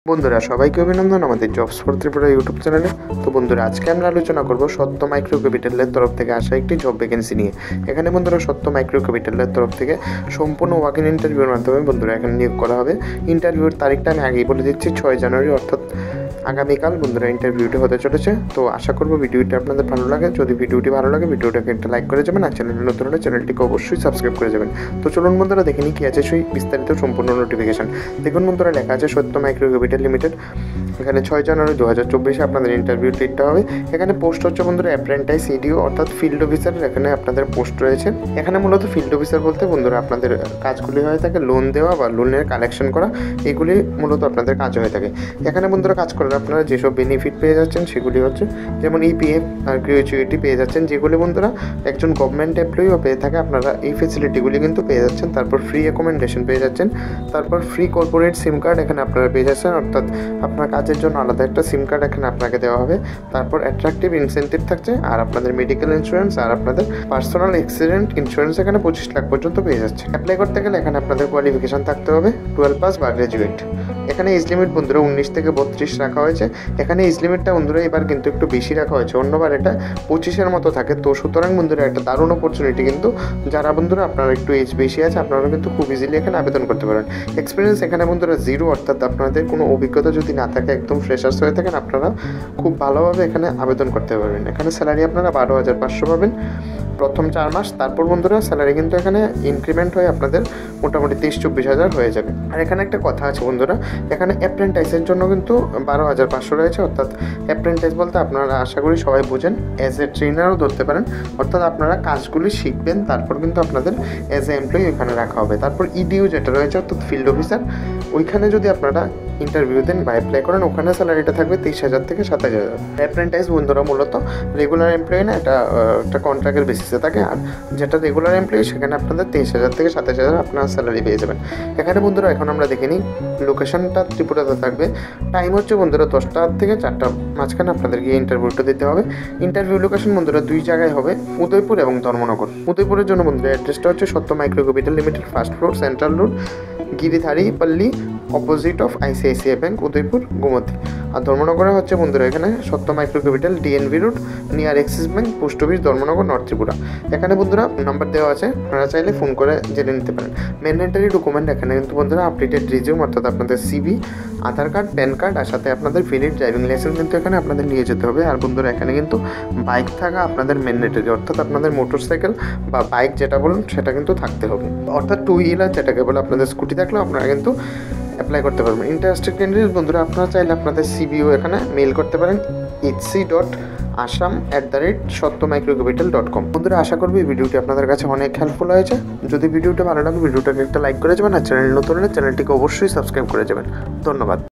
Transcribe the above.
বন্ধুরা সবাইকে অভিনন্দন আমাদের জবস ফর ত্রিপুরা ইউটিউব চ্যানেলে। তো বন্ধুরা আজকে আমরা আলোচনা করব সত্য মাইক্রো ক্যাপিটালের তরফ থেকে আসা একটি জব ভ্যাকেন্সি নিয়ে। এখানে বন্ধুরা সত্য মাইক্রো ক্যাপিটালের তরফ থেকে সম্পূর্ণ ওয়াক ইন ইন্টারভিউর মাধ্যমে বন্ধুরা এখানে নিয়োগ করা হবে। ইন্টারভিউর তারিখটা আমি আগেই বলে দিচ্ছি, 6 জানুয়ারি অর্থাৎ আগামীকাল বন্ধুরা ইন্টারভিউটি হতে চলেছে। তো আশা করবো ভিডিওটি আপনাদের ভালো লাগে। যদি ভিডিওটি ভালো লাগে ভিডিওটাকে একটা লাইক করে যাবেন, আর চ্যানেলটি নতুন হলে চ্যানেলটিকে অবশ্যই সাবস্ক্রাইব করে যাবেন। তো চলুন বন্ধুরা দেখে নিই কী আছে সেই বিস্তারিত সম্পূর্ণ নোটিফিকেশান। দেখুন বন্ধুরা লেখা আছে সত্য মাইক্রো ক্যাপিটাল লিমিটেড। এখানে 6 জানুয়ারি 2024 আপনাদের ইন্টারভিউ ডেটটা হবে। এখানে পোস্ট হচ্ছে বন্ধুরা অ্যাপ্রেন্টাইজ ইডিও অর্থাৎ ফিল্ড অফিসার। এখানে আপনাদের পোস্ট রয়েছে। এখানে মূলত ফিল্ড অফিসার বলতে বন্ধুরা আপনাদের কাজগুলি হয়ে থাকে লোন দেওয়া বা লোনের কালেকশন করা, এগুলি মূলত আপনাদের কাজ হয়ে থাকে। এখানে বন্ধুরা কাজ করলে আপনারা যেসব বেনিফিট পেয়ে যাচ্ছেন সেগুলি হচ্ছে যেমন ইপিএফ আর গ্র্যাচুইটি পেয়ে যাচ্ছেন, যেগুলি বন্ধুরা একজন গভর্নমেন্ট এমপ্লয়িও পেয়ে থাকে। আপনারা এই ফেসিলিটিগুলি কিন্তু পেয়ে যাচ্ছেন। তারপর ফ্রি অ্যাকোমোডেশন পেয়ে যাচ্ছেন। তারপর ফ্রি কর্পোরেট সিম কার্ড এখানে আপনারা পেয়ে যাচ্ছেন, অর্থাৎ আপনার কাজের জন্য আলাদা একটা সিম কার্ড এখানে আপনাকে দেওয়া হবে। তারপর অ্যাট্রাকটিভ ইনসেন্টিভ থাকছে, আর আপনাদের মেডিকেল ইন্স্যুরেন্স আর আপনাদের পার্সোনাল অ্যাক্সিডেন্ট ইন্স্যুরেন্স এখানে 25 লাখ পর্যন্ত পেয়ে যাচ্ছে। অ্যাপ্লাই করতে গেলে এখানে আপনাদের কোয়ালিফিকেশন থাকতে হবে 12 পাস বা গ্র্যাজুয়েট। এখানে এজ লিমিট বন্ধুরা 19 থেকে 32 রাখা হয়েছে। এখানে এজ লিমিটটা বন্ধুরা এবার কিন্তু একটু বেশি রাখা হয়েছে, অন্যবার এটা 25-এর মতো থাকে। তো সুতরাং বন্ধুরা একটা দারুণ অপরচুনিটি, কিন্তু যারা বন্ধুরা আপনারা একটু এজ বেশি আছে আপনারা কিন্তু খুব ইজিলি এখানে আবেদন করতে পারেন। এক্সপিরিয়েন্স এখানে বন্ধুরা 0, অর্থাৎ আপনাদের কোনো অভিজ্ঞতা যদি না থাকে, একদম ফ্রেশার্স হয়ে থাকেন, আপনারা খুব ভালোভাবে এখানে আবেদন করতে পারবেন। এখানে স্যালারি আপনারা 12,500 পাবেন প্রথম 4 মাস। তারপর বন্ধুরা স্যালারি কিন্তু এখানে ইনক্রিমেন্ট হয়ে আপনাদের মোটামুটি 23-24 হাজার হয়ে যাবে। আর এখানে একটা কথা আছে বন্ধুরা, এখানে অ্যাপ্রেন্টাইসের জন্য কিন্তু 12,500 রয়েছে। অর্থাৎ অ্যাপ্রেন্টাইস বলতে আপনারা আশা করি সবাই বোঝেন, অ্যাজ এ ট্রেনারও ধরতে পারেন। অর্থাৎ আপনারা কাজগুলি শিখবেন, তারপর কিন্তু আপনাদের অ্যাজ এ এমপ্লয়ি এখানে রাখা হবে। তারপর ইডিও যেটা রয়েছে অর্থাৎ ফিল্ড অফিসার, ওইখানে যদি আপনারা ইন্টারভিউ দেন বা অ্যাপ্লাই করেন, ওখানে স্যালারিটা থাকবে 23,000 থেকে 27,000। অ্যাপ্রেন্টাইস বন্ধুরা মূলত রেগুলার এমপ্লয়ি না, এটা একটা কন্ট্রাক্টের বেসিসে থাকে। আর যেটা রেগুলার এমপ্লয়ি সেখানে আপনাদের 23,000 থেকে 27,000 আপনার স্যালারি পেয়ে যাবেন। এখানে বন্ধুরা এখন আমরা দেখে নিই লোকেশনটা ত্রিপুরাতে থাকবে। টাইম হচ্ছে বন্ধুরা 10টা থেকে 4টার মাঝখানে আপনাদেরকে ইন্টারভিউটা দিতে হবে। ইন্টারভিউ লোকেশন বন্ধুরা 2 জায়গায় হবে, উদয়পুর এবং ধর্মনগর। উদয়পুরের জন্য বন্ধুরা অ্যাড্রেসটা হচ্ছে Satya micro capital limited, first floor, central road, Giridhari Palli, opposite of ICICI bank, Udaipur, Gomati. আর ধর্মনগরে হচ্ছে বন্ধুরা এখানে Satya micro capital, DNV road, near Axis bank, post office, Dharmanagar, north Tripura. এখানে বন্ধুরা নাম্বার দেওয়া আছে, আপনারা চাইলে ফোন করে জেনে নিতে পারেন। ম্যান্ডেটরি ডকুমেন্ট এখানে কিন্তু বন্ধুরা আপডেটেড রিজিউম অর্থাৎ আপনাদের সিভি, আধার কার্ড, প্যান কার্ড, আর সাথে আপনাদের ভ্যালিড ড্রাইভিং লাইসেন্স কিন্তু এখানে আপনাদের নিয়ে যেতে হবে। আর বন্ধুরা এখানে কিন্তু বাইক থাকা আপনাদের ম্যান্ডেটরি, অর্থাৎ আপনাদের মোটরসাইকেল বা বাইক যেটা বলুন সেটা কিন্তু থাকতে হবে। অর্থাৎ 2 হুইলার যেটাকে বলে আপনাদের স্কুটি থাকলেও আপনারা কিন্তু অ্যাপ্লাই করতে পারবেন। ইন্টারেস্টেড ক্যান্ডিডেট বন্ধুরা আপনারা চাইলে আপনাদের সিভিও এখানে মেল করতে পারেন hc.assam@সত্যমাইক্রোক্যাপিটাল.com। বন্ধুরা আশা করবো এই ভিডিওটি আপনাদের কাছে অনেক হেল্পফুল হয়েছে। যদি ভিডিওটি ভালো লাগে ভিডিওটাকে একটা লাইক করে যাবেন, আর চ্যানেল নতুন হলে চ্যানেলটিকে অবশ্যই সাবস্ক্রাইব করে যাবেন। ধন্যবাদ।